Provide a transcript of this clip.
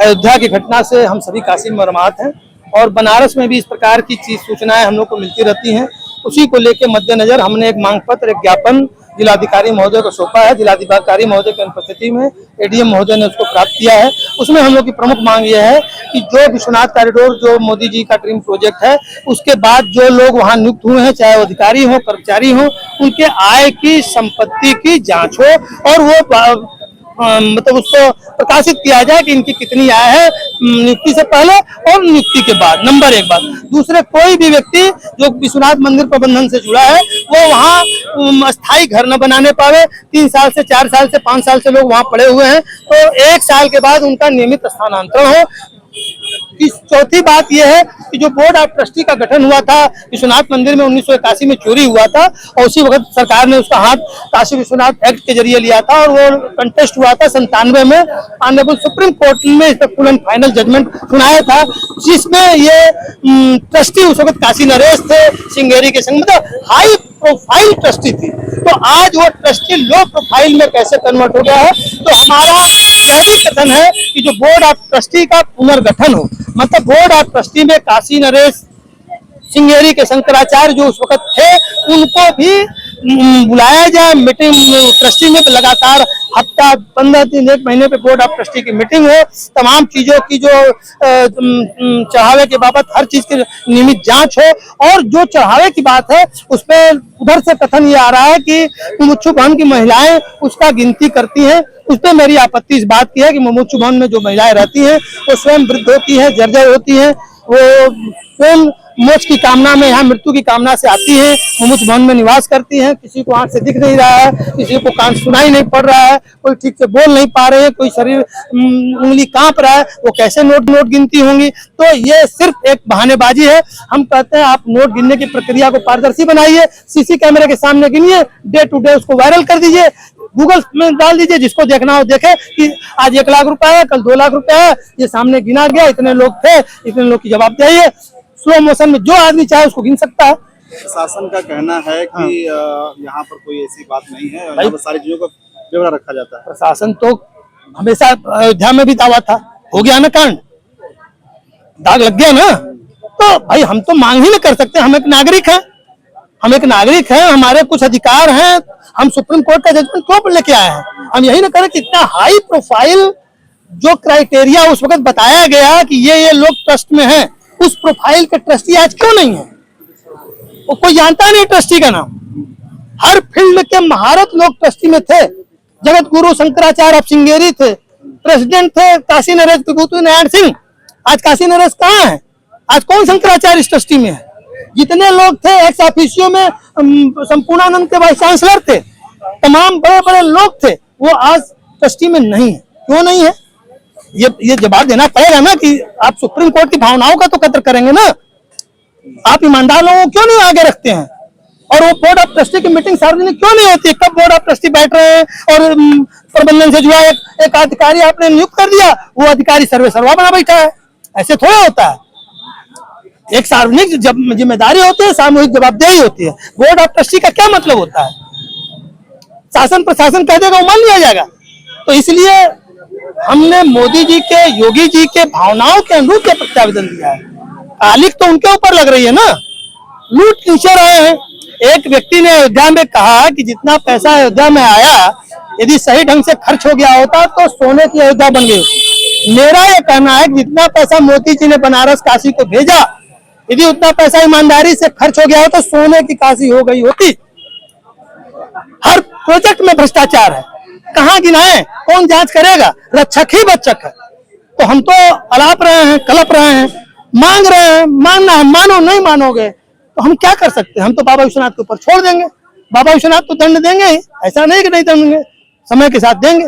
अयोध्या की घटना से हम सभी काशी में मर्माहत हैं और बनारस में भी इस प्रकार की सूचनाएं हम लोग को मिलती रहती हैं। उसी को लेकर मद्देनजर हमने एक मांग पत्र, एक ज्ञापन जिलाधिकारी महोदय को सौंपा है। जिलाधिकारी महोदय की अनुपस्थिति में एडीएम महोदय ने उसको प्राप्त किया है। उसमें हम लोग की प्रमुख मांग यह है कि जो विश्वनाथ कॉरिडोर जो मोदी जी का ड्रीम प्रोजेक्ट है, उसके बाद जो लोग वहां नियुक्त हुए हैं, चाहे वो अधिकारी हो, कर्मचारी हो, उनके आय की, संपत्ति की जांच हो और वो मतलब उसको प्रकाशित किया जाए कि इनकी कितनी आय है नियुक्ति से पहले और नियुक्ति के बाद। नंबर एक बात। दूसरे, कोई भी व्यक्ति जो विश्वनाथ मंदिर प्रबंधन से जुड़ा है वो वहाँ अस्थायी घर न बनाने पावे। 3 साल से 4 साल से 5 साल से लोग वहाँ पड़े हुए हैं, तो 1 साल के बाद उनका नियमित स्थानांतरण हो। चौथी बात यह है कि जो बोर्ड ऑफ ट्रस्टी का गठन हुआ था विश्वनाथ मंदिर में 1981 में चोरी हुआ था और उसी वक्त सरकार ने उसका हाथ काशी विश्वनाथ एक्ट के जरिए लिया था और वो कंटेस्ट हुआ था 97 में। ऑनरेबल सुप्रीम कोर्ट में इस पर फुल एंड फाइनल जजमेंट सुनाया था, जिसमें ये ट्रस्टी उस वक्त काशी नरेश थे, श्रृंगेरी के संग, मतलब हाई प्रोफाइल ट्रस्टी थी। तो आज वो ट्रस्टी लो प्रोफाइल में कैसे कन्वर्ट हो गया है? तो हमारा यह भी कथन है कि जो बोर्ड ऑफ ट्रस्टी का पुनर्गठन हो, मतलब बोर्ड ऑफ ट्रस्टी में काशी नरेश, श्रृंगेरी के शंकराचार्य जो उस वक्त थे, उनको भी बुलाया जाए मीटिंग। ट्रस्टी में लगातार हफ्ता 15 दिन 1 महीने पे बोर्ड ऑफ ट्रस्टी की मीटिंग हो, तमाम चीजों की जो चढ़ावे के बाबत हर चीज की नियमित जांच हो। और जो चढ़ावे की बात है उसमें उधर से कथन ये आ रहा है कि मुमुक्षु भवन की महिलाएं उसका गिनती करती हैं। उस पर मेरी आपत्ति इस बात की है कि मुमुक्षु भवन में जो महिलाएं रहती हैं वो स्वयं वृद्ध होती हैं, जर्जर होती हैं, वो स्वयं मोक्ष की कामना में, यहाँ मृत्यु की कामना से आती हैं, मुमुक्षु भवन में निवास करती हैं। किसी को आंख से दिख नहीं रहा है, किसी को कान सुनाई नहीं पड़ रहा है, कोई ठीक से बोल नहीं पा रहे हैं, कोई शरीर उंगली कांप रहा है, वो कैसे नोट गिनती होंगी? तो ये सिर्फ एक बहानेबाजी है। हम कहते हैं आप नोट गिनने की प्रक्रिया को पारदर्शी बनाइए, सीसी कैमरे के सामने गिनिए, डे टू डे उसको वायरल कर दीजिए, गूगल में डाल दीजिए, जिसको देखना हो देखे कि आज 1 लाख रुपया है, कल 2 लाख रुपया है, ये सामने गिना गया, इतने लोग थे, इतने लोग की जवाबदेही है। स्लो मोशन में जो आदमी चाहे उसको गिन सकता है। प्रशासन का कहना है कि यहाँ पर कोई ऐसी बात नहीं है, यहाँ पर सारी चीजों का ब्यौरा रखा जाता है। प्रशासन तो हमेशा अयोध्या में भी दावा था, हो गया ना कांड, दाग लग गया ना, तो भाई हम तो मांग ही नहीं कर सकते। हम एक नागरिक हैं, हमारे कुछ अधिकार हैं, हम सुप्रीम कोर्ट का जजमेंट क्यों लेके आए हैं? हम यही ना करें कि इतना हाई प्रोफाइल जो क्राइटेरिया उस वक्त बताया गया कि ये लोग ट्रस्ट में हैं, उस प्रोफाइल के ट्रस्टी आज क्यों नहीं है? वो कोई जानता नहीं ट्रस्टी का नाम। हर फील्ड के महारत लोग ट्रस्टी में थे। जगत गुरु शंकराचार्य श्रृंगेरी थे, प्रेसिडेंट थे काशी नरेश विभूति नारायण सिंह। आज काशी नरेश कहाँ है? आज कौन शंकराचार्य इस ट्रस्टी में है? जितने लोग थे एक्स ऑफिसियो में संपूर्णानंद के वाइस चांसलर थे, तमाम बड़े बड़े लोग थे, वो आज ट्रस्टी में नहीं है। क्यों नहीं है? ये जवाब देना पड़ेगा ना कि आप सुप्रीम कोर्ट की भावनाओं का तो कदर करेंगे ना। आप ईमानदार लोगों को क्यों नहीं आगे रखते हैं? और वो बोर्ड ऑफ ट्रस्टी की मीटिंग सार्वजनिक क्यों नहीं होती? कब बोर्ड ऑफ ट्रस्टी बैठ रहे हैं और प्रबंधन से जुड़ा एक अधिकारी आपने नियुक्त कर दिया, वो अधिकारी सर्वे सर्वा बना बैठा है। ऐसे थोड़ा होता है। एक सार्वजनिक जिम्मेदारी होती है, सामूहिक जवाबदेही होती है। बोर्ड ऑफ ट्रस्टी का क्या मतलब होता है? शासन प्रशासन कह देगा वो मान लिया जाएगा। तो इसलिए हमने मोदी जी के, योगी जी के भावनाओं के अनुरूप प्रत्यावेदन दिया है। कालिक तो उनके ऊपर लग रही है ना, लूट खींचे रहे हैं। एक व्यक्ति ने अयोध्या में कहा कि जितना पैसा अयोध्या में आया, यदि सही ढंग से खर्च हो गया होता तो सोने की अयोध्या बन गई होती। मेरा ये कहना है कि जितना पैसा मोदी जी ने बनारस काशी को भेजा, यदि उतना पैसा ईमानदारी से खर्च हो गया हो तो सोने की काशी हो गई होती। हर प्रोजेक्ट में भ्रष्टाचार है, कहाँ गिनाए? कौन जांच करेगा? रक्षक ही बच्चक है। तो हम तो अलाप रहे हैं, कलप रहे हैं, मांग रहे हैं, मानना है, मानो नहीं मानोगे तो हम क्या कर सकते हैं? हम तो बाबा विश्वनाथ के ऊपर छोड़ देंगे। बाबा विश्वनाथ तो दंड देंगे ही, ऐसा नहीं कि नहीं देंगे, समय के साथ देंगे।